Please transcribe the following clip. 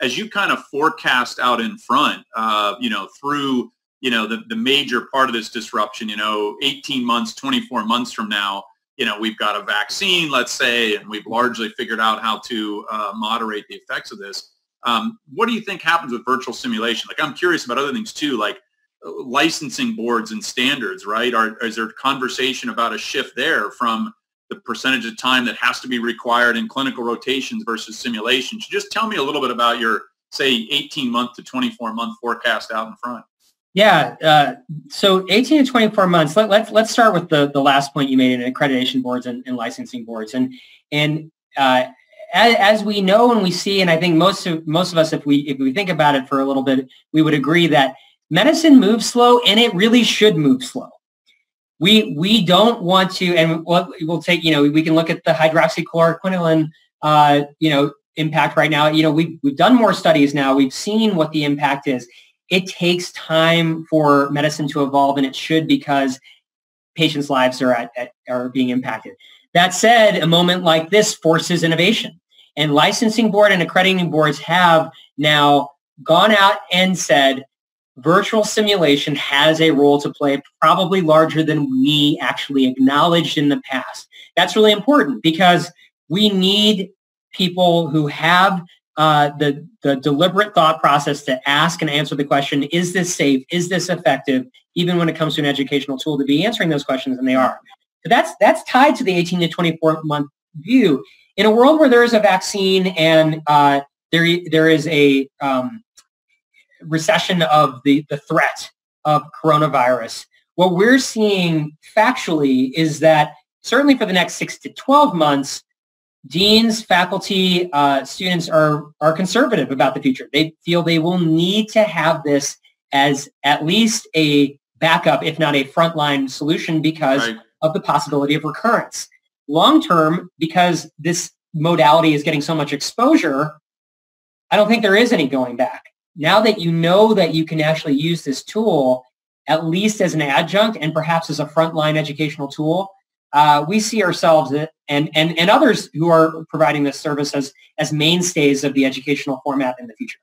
as you kind of forecast out in front, through, the major part of this disruption, 18 months, 24 months from now, we've got a vaccine, let's say, and we've largely figured out how to moderate the effects of this. What do you think happens with virtual simulation? Like, I'm curious about other things too, like licensing boards and standards, right? Is there conversation about a shift there from the percentage of time that has to be required in clinical rotations versus simulations? Just tell me a little bit about your, say, 18-month to 24-month forecast out in front. Yeah, so 18 to 24 months. Let's start with the last point you made in accreditation boards and licensing boards. And as we know and we see, and I think most of us, if we think about it for a little bit, we would agree that medicine moves slow, and it really should move slow. We don't want to, and we'll take, we can look at the hydroxychloroquine, impact right now. We've done more studies now. We've seen what the impact is. It takes time for medicine to evolve, and it should, because patients' lives are being impacted. That said, a moment like this forces innovation, and licensing board and accrediting boards have now gone out and said virtual simulation has a role to play, probably larger than we actually acknowledged in the past. That's really important, because we need people who have the deliberate thought process to ask and answer the question, is this safe? Is this effective? Even when it comes to an educational tool, to be answering those questions, and they are. So that's tied to the 18 to 24 month view. In a world where there is a vaccine and there is a recession of the threat of coronavirus, what we're seeing factually is that certainly for the next 6 to 12 months, deans, faculty, students are conservative about the future. They feel they will need to have this as at least a backup, if not a frontline solution, because of the possibility of recurrence. Long term, because this modality is getting so much exposure, I don't think there is any going back. Now that you know that you can actually use this tool, at least as an adjunct and perhaps as a frontline educational tool, we see ourselves and others who are providing this service as mainstays of the educational format in the future.